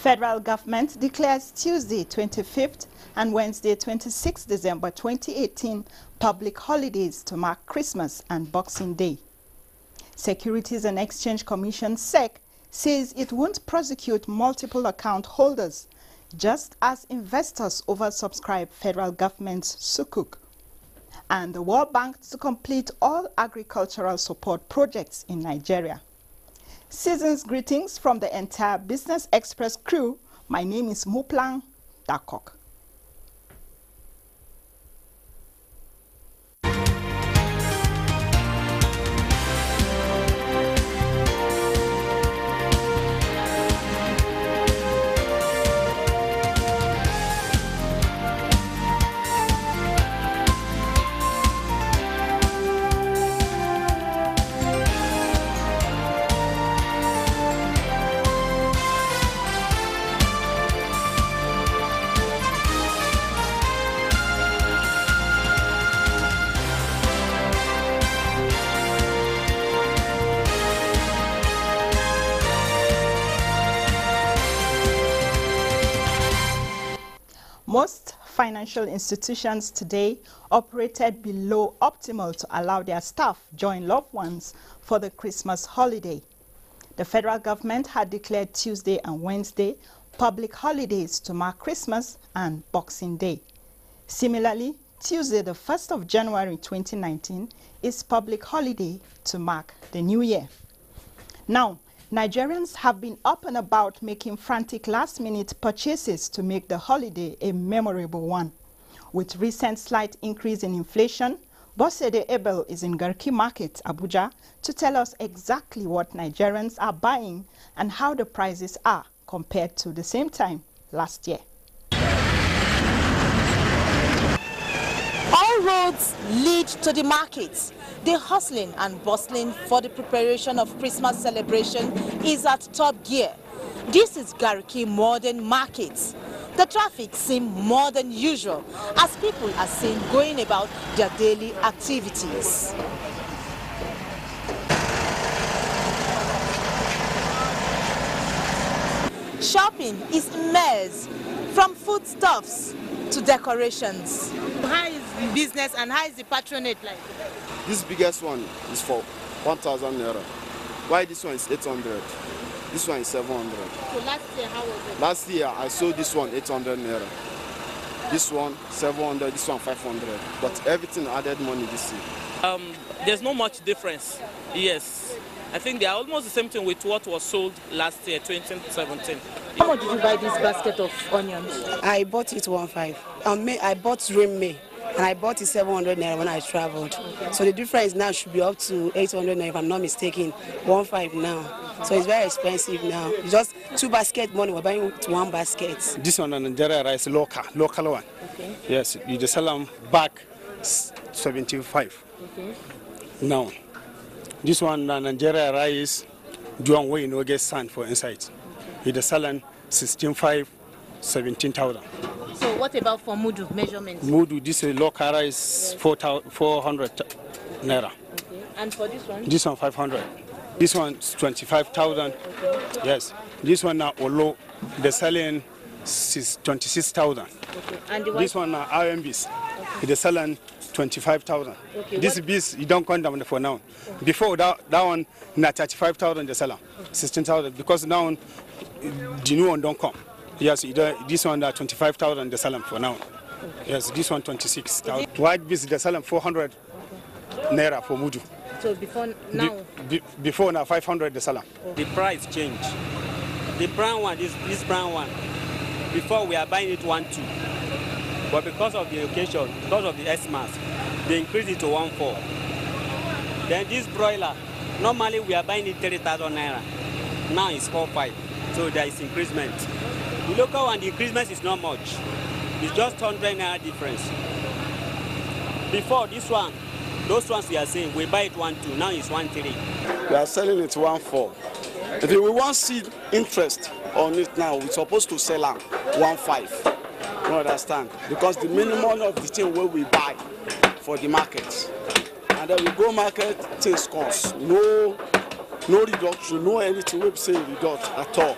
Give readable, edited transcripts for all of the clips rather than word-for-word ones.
Federal government declares Tuesday 25th and Wednesday 26 December 2018 public holidays to mark Christmas and Boxing Day. Securities and Exchange Commission (SEC) says it won't prosecute multiple account holders, just as investors oversubscribe federal government's sukuk. And the World Bank to complete all agricultural support projects in Nigeria. Season's greetings from the entire Business Express crew. My name is Muplang Dakok. Most financial institutions today operated below optimal to allow their staff join loved ones for the Christmas holiday. The federal government had declared Tuesday and Wednesday public holidays to mark Christmas and Boxing Day. Similarly, Tuesday, the 1st of January 2019, is public holiday to mark the new year. Now, Nigerians have been up and about making frantic last-minute purchases to make the holiday a memorable one. With recent slight increase in inflation, Bosede Abel is in Garki Market, Abuja, to tell us exactly what Nigerians are buying and how the prices are compared to the same time last year. All roads lead to the markets. The hustling and bustling for the preparation of Christmas celebration is at top gear. This is Garki Modern Markets. The traffic seems more than usual as people are seen going about their daily activities. Shopping is immense, from foodstuffs to decorations. How is the business and how is the patronage like? This biggest one is for 1,000 naira. Why this one is 800? This one is 700. So last year, how was it? Last year, I sold this one 800 naira. This one 700, this one 500. But everything added money this year. There's not much difference. Yes. I think they are almost the same thing with what was sold last year, 2017. How much did you buy this basket of onions? I bought it 1.5. I bought rim May, and I bought it 700 naira when I traveled. Okay. So the difference now should be up to 800 naira if I'm not mistaken. 1.5 now. So it's very expensive now. It's just 2 basket money. We're buying 1 basket. This one on Nigeria rice local one. Okay. Yes, you just sell them back 75. Okay. Now, this one on Nigeria rice, John way no get sand for inside. You just sell them 16,500, 17,000. So what about for Mudu measurements? Mudu, this is local rice 400 naira. Okay. And for this one? This one 500. This one 25,000. Okay. Yes. This one now Olo, they're selling 26,000. Okay. And this one now RMBs, okay. They're selling 25,000. Okay. This beast you don't count them for now. Okay. Before that one now 35,000 they sell, 16,000 because now the new one don't come. Yes, this one 25,000 they sell for now. Okay. Yes, this one 26,000. White beast they sell 400 naira for Mudu. So before now? Before now 500 they sell. The price change. The brown one, this brown one, before we are buying it 1.2, but because of the occasion, because of the Xmas, they increased it to 1.4. Then this broiler, normally we are buying it 30,000 naira. Now it's 4.5. So there is increasement. The local one, the increasement is not much. It's just 100 naira difference. Before this one, those ones we are saying, we buy it 1.2, now it's 1.3. We are selling it 1.4. If we want to see interest on it now, we're supposed to sell them 1.5. You understand? Because the minimum of the thing where we buy for the market. And then we go market, things cost. No reduction, no anything we say reduct at all.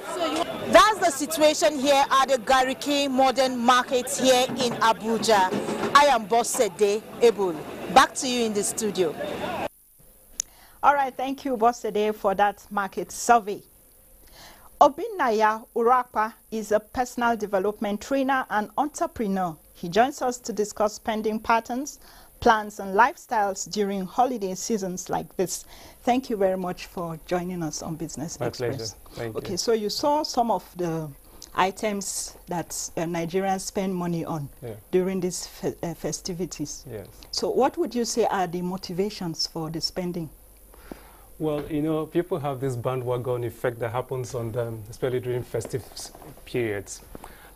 That's That's the situation here at the Gariki Modern Market here in Abuja. I am Bossede Ebul. Back to you in the studio. All right, thank you, Bossede, for that market survey. Obinaya Urakpa is a personal development trainer and entrepreneur. He joins us to discuss spending patterns, plans and lifestyles during holiday seasons like this. Thank you very much for joining us on Business My Express. pleasure. Thank Okay, you. so you saw some of the items that Nigerians spend money on during these festivities. Yes. So what would you say are the motivations for the spending? Well, you know, people have this bandwagon effect that happens on them, especially during festive periods.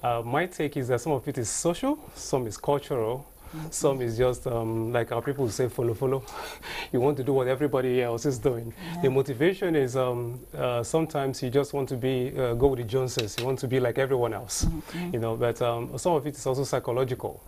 My take is that some of it is social, some is cultural, some is just like our people say, follow. You want to do what everybody else is doing. The motivation is sometimes you just want to be, go with the Joneses. You want to be like everyone else, you know, but some of it is also psychological.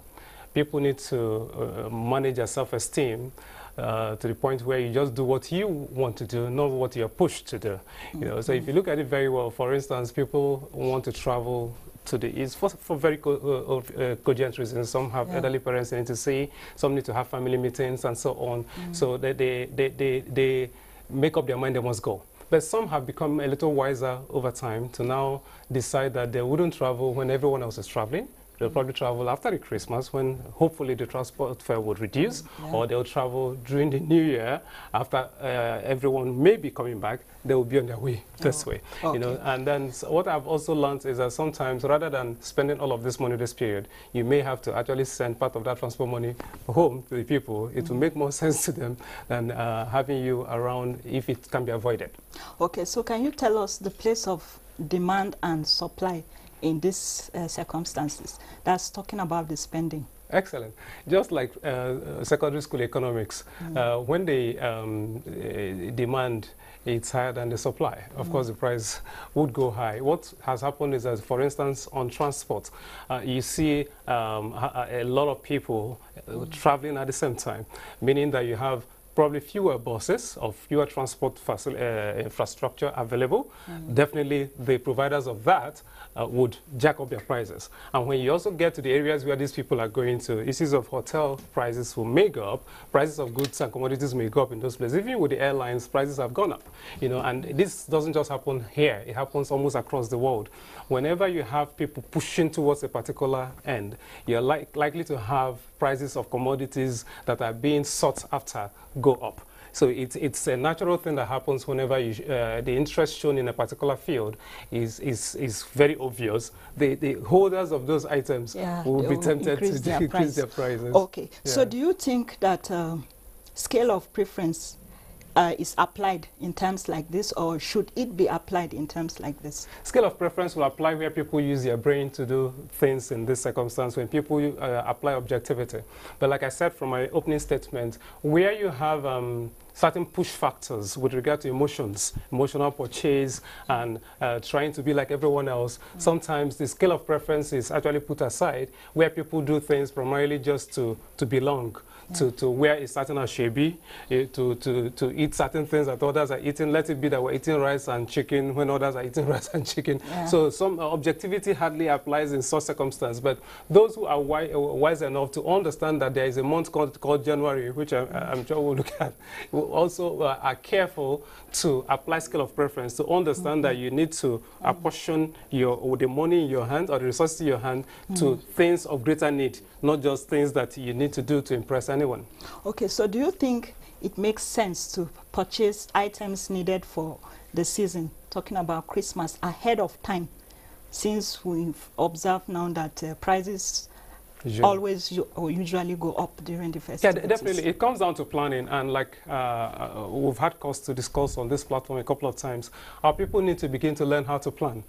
People need to manage their self-esteem to the point where you just do what you want to do, not what you're pushed to do. You know, so if you look at it very well, for instance, people want to travel to the east for very cogent reasons. Some have elderly parents they need to see, some need to have family meetings and so on. So they make up their mind they must go. But some have become a little wiser over time to now decide that they wouldn't travel when everyone else is traveling. They'll probably travel after the Christmas when hopefully the transport fare would reduce, or they'll travel during the New Year after everyone may be coming back. They will be on their way this way. You know. And then what I've also learned is that sometimes rather than spending all of this money this period, you may have to actually send part of that transport money home to the people. It will make more sense to them than having you around if it can be avoided. Okay, so can you tell us the place of demand and supply in these circumstances? That's talking about the spending. Excellent. Just like secondary school economics, when the demand is higher than the supply, of course the price would go high. What has happened is that, for instance, on transport, you see a lot of people traveling at the same time, meaning that you have probably fewer buses or fewer transport infrastructure available. Definitely the providers of that would jack up their prices. And when you also get to the areas where these people are going to, issues of hotel prices may go up, prices of goods and commodities may go up in those places. Even with the airlines, prices have gone up. You know, and this doesn't just happen here, it happens almost across the world. Whenever you have people pushing towards a particular end, you're likely to have prices of commodities that are being sought after go up. So it's a natural thing that happens whenever you, the interest shown in a particular field is very obvious. The holders of those items will be tempted to increase their prices. Okay, so do you think that scale of preference is applied in terms like this, or should it be applied in terms like this? Scale of preference will apply where people use their brain to do things in this circumstance, when people apply objectivity. But like I said from my opening statement, where you have certain push factors with regard to emotions, emotional purchase, and trying to be like everyone else, sometimes the scale of preference is actually put aside, where people do things primarily just to belong. To wear a certain ashebi, to eat certain things that others are eating. Let it be that we're eating rice and chicken when others are eating rice and chicken. So some objectivity hardly applies in such circumstances. But those who are wise enough to understand that there is a month called January, which I'm sure we'll look at, will also are careful to apply scale of preference, to understand that you need to apportion the money in your hand or the resources in your hand to things of greater need, not just things that you need to do to impress anyone. Okay, so do you think it makes sense to purchase items needed for the season, talking about Christmas, ahead of time, since we've observed now that prices usually go up during the festivities? Yeah, definitely. It comes down to planning, and like we've had cause to discuss on this platform a couple of times, our people need to begin to learn how to plan.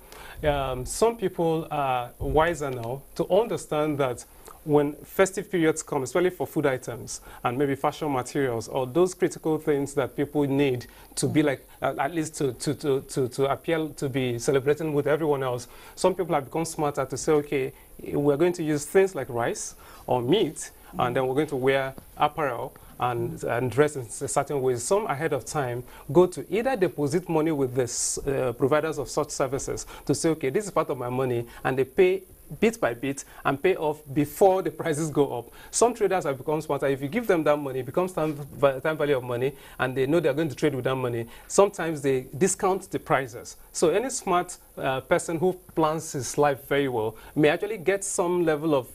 Some people are wiser now to understand that when festive periods come, especially for food items and maybe fashion materials or those critical things that people need to be like, at least to appear to be celebrating with everyone else, some people have become smarter to say, okay, we're going to use things like rice or meat and then we're going to wear apparel and dress in certain ways. Some ahead of time go to either deposit money with the providers of such services to say, okay, this is part of my money, and they pay bit by bit and pay off before the prices go up. Some traders have become smarter. If you give them that money, it becomes time value of money, and they know they're going to trade with that money. Sometimes they discount the prices. So any smart person who plans his life very well may actually get some level of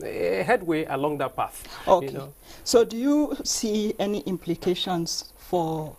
headway along that path. Okay. You know? So do you see any implications for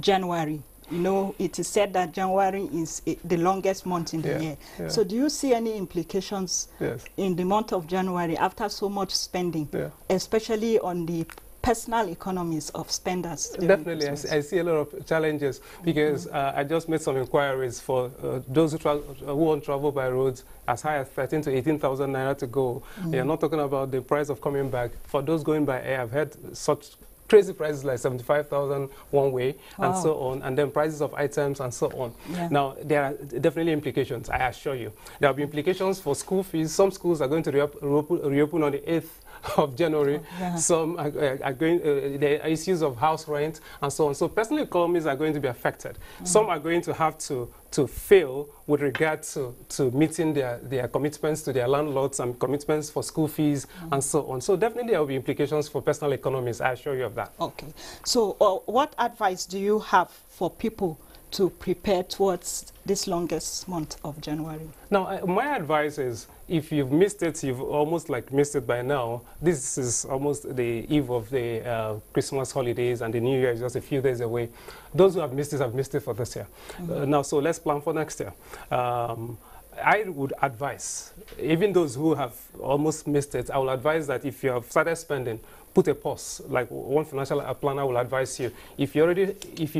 January? You know, it is said that January is the longest month in the year. Yeah. So do you see any implications in the month of January after so much spending, especially on the personal economies of spenders? Definitely, I see a lot of challenges because I just made some inquiries for those who want to travel by roads as high as 13,000 to 18,000 naira to go. You're not talking about the price of coming back. For those going by air, I've heard such crazy prices like 75,000 one way and so on, and then prices of items and so on. Now, there are definitely implications, I assure you. There will be implications for school fees. Some schools are going to reopen on the 8th of January. Some are going, there are issues of house rent and so on. So personal economies are going to be affected. Some are going to have to fail with regard to meeting their commitments to their landlords and commitments for school fees and so on. So definitely there will be implications for personal economies, I assure you of that. Okay. So what advice do you have for people to prepare towards this longest month of January? Now, my advice is, if you've missed it, you've almost like missed it by now. This is almost the eve of the Christmas holidays, and the New Year is just a few days away. Those who have missed it for this year. Now, so let's plan for next year. I would advise, even those who have almost missed it, I will advise that if you have started spending, put a pause. Like one financial planner will advise you, if you're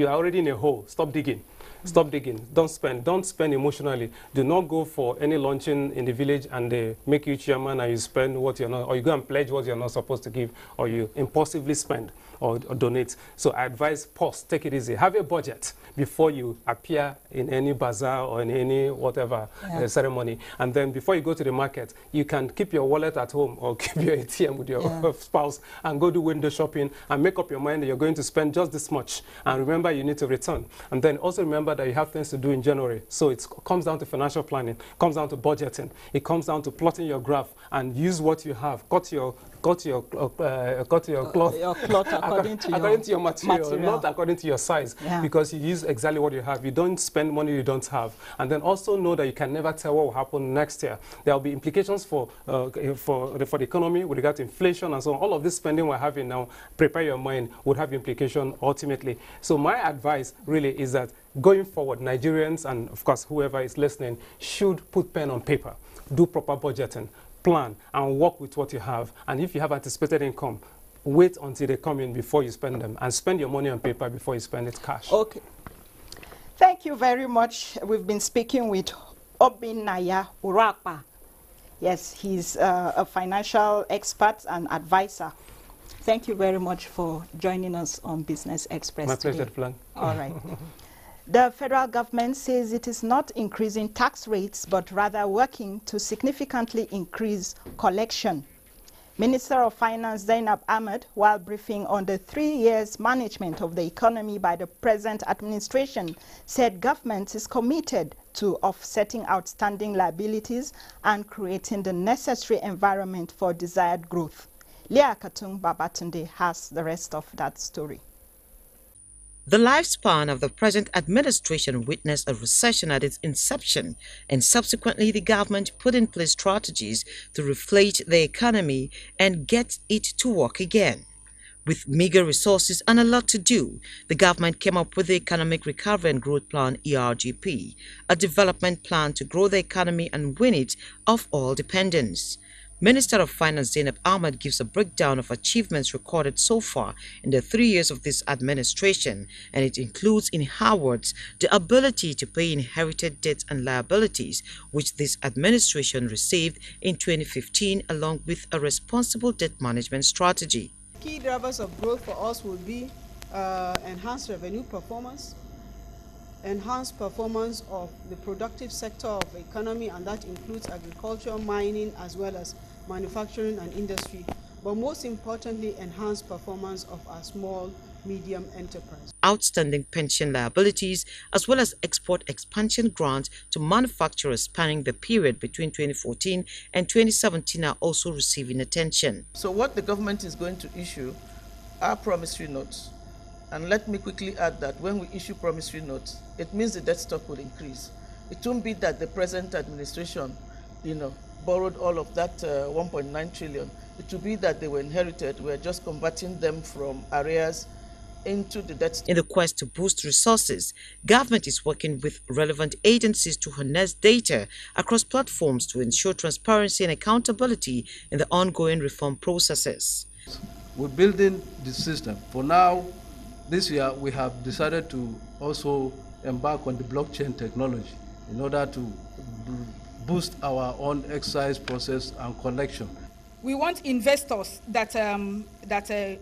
already in a hole, stop digging. Stop digging. Don't spend. Don't spend emotionally. Do not go for any launching in the village and they make you chairman and you spend what you're not, or you go and pledge what you're not supposed to give, or you impulsively spend or donate. So I advise, pause, take it easy. Have a budget before you appear in any bazaar or in any whatever ceremony. And then before you go to the market, you can keep your wallet at home or keep your ATM with your spouse and go do window shopping and make up your mind that you're going to spend just this much. And remember, you need to return. And then also remember that you have things to do in January. So it comes down to financial planning, comes down to budgeting, it comes down to plotting your graph and use what you have. Cut your cloth according to your material, not according to your size, because you use exactly what you have. You don't spend money you don't have. And then also know that you can never tell what will happen next year. There will be implications for the economy with regard to inflation and so on. All of this spending we're having now, prepare your mind, would have implication ultimately. So my advice really is that going forward, Nigerians and of course whoever is listening should put pen on paper, do proper budgeting, plan and work with what you have. And if you have anticipated income, wait until they come in before you spend them, and spend your money on paper before you spend it cash. Okay. Thank you very much. We've been speaking with Obinaya Urakpa. Yes, he's a financial expert and advisor. Thank you very much for joining us on Business Express My today. pleasure, Plan. All right. The federal government says it is not increasing tax rates, but rather working to significantly increase collection. Minister of Finance Zainab Ahmed, while briefing on the 3 years management of the economy by the present administration, said government is committed to offsetting outstanding liabilities and creating the necessary environment for desired growth. Leah Katung Babatunde has the rest of that story. The lifespan of the present administration witnessed a recession at its inception, and subsequently the government put in place strategies to reflate the economy and get it to work again. With meager resources and a lot to do, the government came up with the Economic Recovery and Growth Plan, ERGP, a development plan to grow the economy and win it of all dependence. Minister of Finance Zainab Ahmed gives a breakdown of achievements recorded so far in the 3 years of this administration, and it includes, in her words, the ability to pay inherited debts and liabilities, which this administration received in 2015, along with a responsible debt management strategy. Key drivers of growth for us will be enhanced revenue performance, enhanced performance of the productive sector of the economy, and that includes agriculture, mining, as well as manufacturing and industry, but most importantly, enhance performance of our small, medium enterprise. Outstanding pension liabilities as well as export expansion grants to manufacturers spanning the period between 2014 and 2017 are also receiving attention. So what the government is going to issue are promissory notes. And let me quickly add that when we issue promissory notes, it means the debt stock will increase. It won't be that the present administration, borrowed all of that 1.9 trillion. It will be that they were inherited. We're just converting them from arrears into the debt stock. In the quest to boost resources, government is working with relevant agencies to harness data across platforms to ensure transparency and accountability in the ongoing reform processes. We're building the system. For now, this year we have decided to also embark on the blockchain technology in order to boost our own exercise process and collection. We want investors that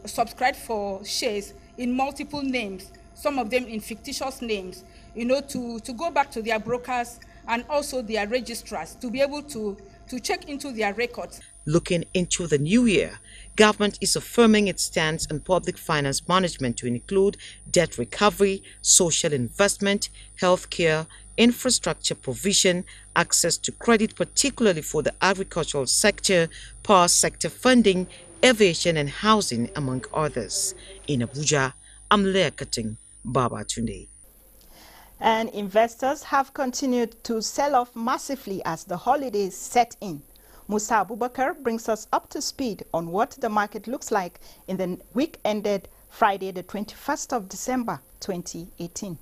subscribe for shares in multiple names, some of them in fictitious names, to go back to their brokers and also their registrars to be able to check into their records. Looking into the new year, government is affirming its stance on public finance management to include debt recovery, social investment, healthcare, infrastructure provision, access to credit, particularly for the agricultural sector, power sector funding, aviation and housing, among others. In Abuja, I'm Leah Kating, Babatunde. And investors have continued to sell off massively as the holidays set in. Musa Abubakar brings us up to speed on what the market looks like in the week ended Friday, the 21st of December, 2018.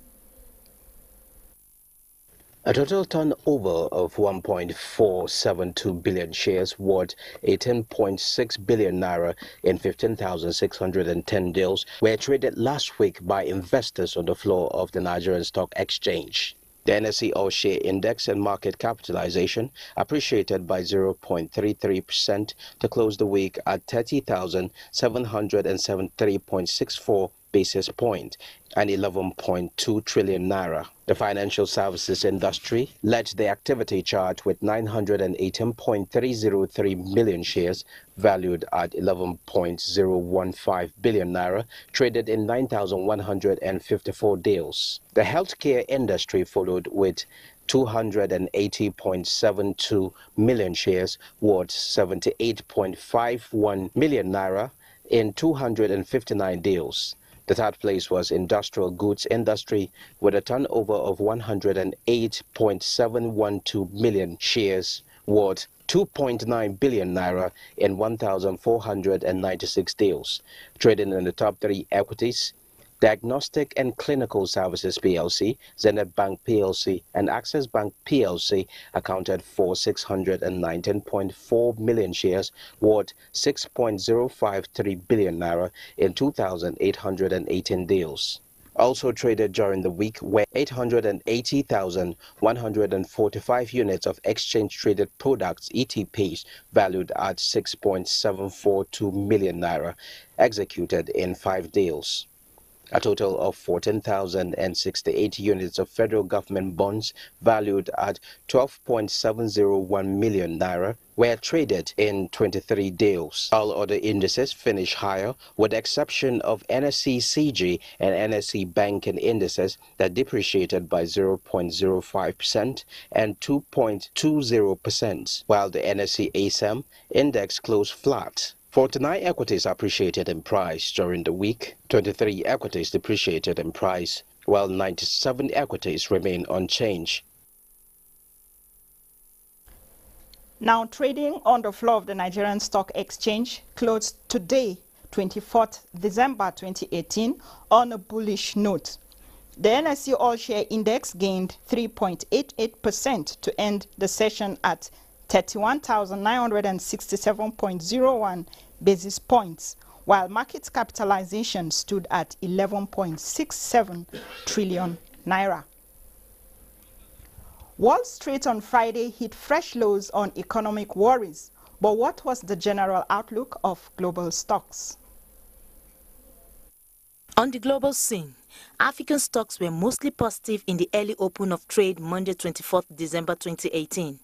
A total turnover of 1.472 billion shares worth 18.6 billion naira in 15,610 deals were traded last week by investors on the floor of the Nigerian Stock Exchange. The NSE All-Share Index and market capitalization appreciated by 0.33% to close the week at 30,773.64 basis point and 11.2 trillion naira. The financial services industry led the activity chart with 918.303 million shares valued at 11.015 billion naira traded in 9,154 deals. The healthcare industry followed with 280.72 million shares worth 78.51 million naira in 259 deals. The third place was industrial goods industry with a turnover of 108.712 million shares worth 2.9 billion naira in 1,496 deals. Trading in the top three equities, Diagnostic and Clinical Services PLC, Zenith Bank PLC, and Access Bank PLC accounted for 619.4 million shares worth 6.053 billion naira in 2,818 deals. Also traded during the week were 880,145 units of exchange-traded products (ETPs) valued at 6.742 million naira, executed in 5 deals. A total of 14,068 units of federal government bonds valued at 12.701 million naira were traded in 23 deals. All other indices finished higher, with the exception of NSE CG and NSE banking indices that depreciated by 0.05% and 2.20%, while the NSE ASAM index closed flat. 49 equities appreciated in price during the week, 23 equities depreciated in price, while 97 equities remain unchanged. Now, trading on the floor of the Nigerian Stock Exchange closed today, 24th December 2018, on a bullish note. The NSE All-Share Index gained 3.88% to end the session at 31,967.01 basis points, while market capitalization stood at 11.67 trillion naira. Wall Street on Friday hit fresh lows on economic worries, but what was the general outlook of global stocks? On the global scene, African stocks were mostly positive in the early open of trade Monday 24th December 2018.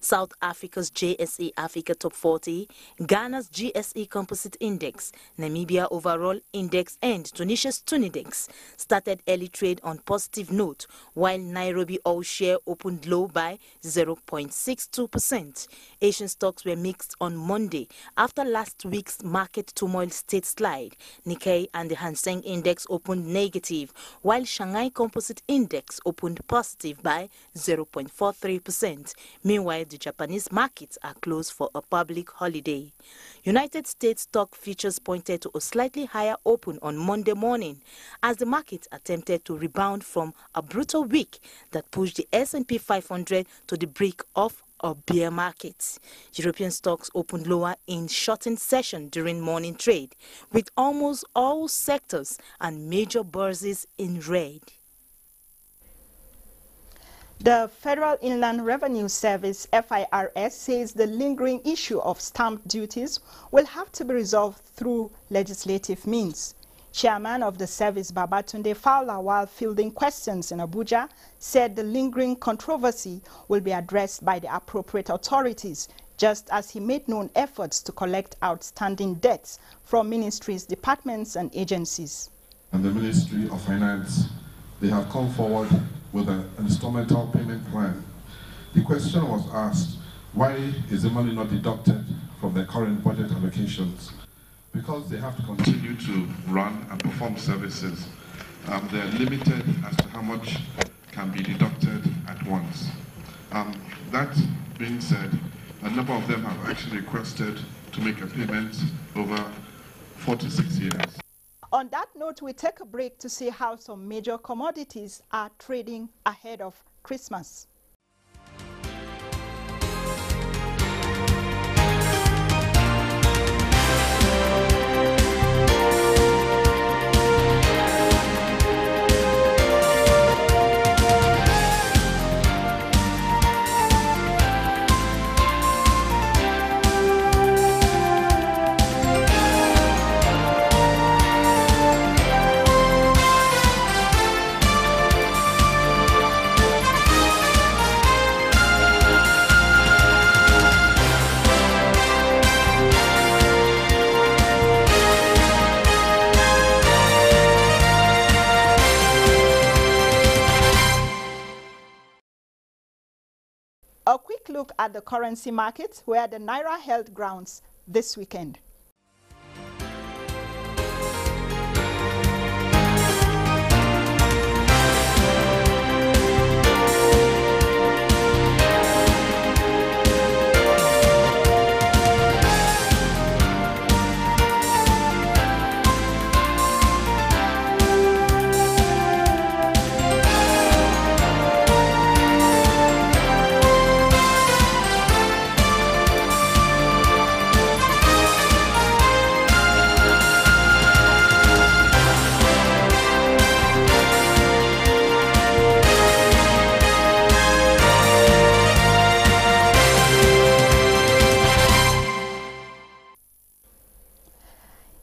South Africa's JSE Africa Top 40, Ghana's GSE Composite Index, Namibia Overall Index and Tunisia's Tunidex started early trade on positive note, while Nairobi All Share opened low by 0.62%. Asian stocks were mixed on Monday after last week's market turmoil state slide. Nikkei and the Hang Seng Index opened negative, while Shanghai Composite Index opened positive by 0.43%. Meanwhile, the Japanese markets are closed for a public holiday. United States stock futures pointed to a slightly higher open on Monday morning as the market attempted to rebound from a brutal week that pushed the S&P 500 to the brink of a bear market. European stocks opened lower in shortened session during morning trade, with almost all sectors and major bourses in red. The Federal Inland Revenue Service, FIRS, says the lingering issue of stamp duties will have to be resolved through legislative means. Chairman of the service, Babatunde Fowler, while fielding questions in Abuja, said the lingering controversy will be addressed by the appropriate authorities, just as he made known efforts to collect outstanding debts from ministries, departments and agencies. And the Ministry of Finance, they have come forward with an instrumental payment plan. The question was asked, why is the money not deducted from the current budget allocations? Because they have to continue to run and perform services. They're limited as to how much can be deducted at once. That being said, a number of them have actually requested to make a payment over 4 to 6 years. On that note, we take a break to see how some major commodities are trading ahead of Christmas. A quick look at the currency market, where the Naira held grounds this weekend.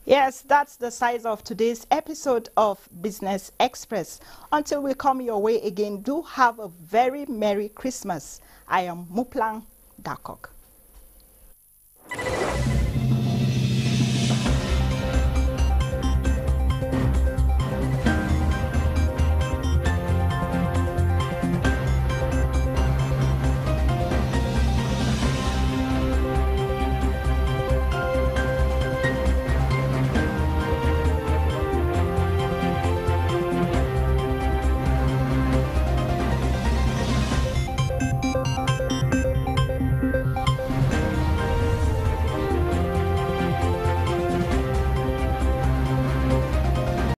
Yes, that's the size of today's episode of Business Express. Until we come your way again, do have a very Merry Christmas. I am Muplang Dakok.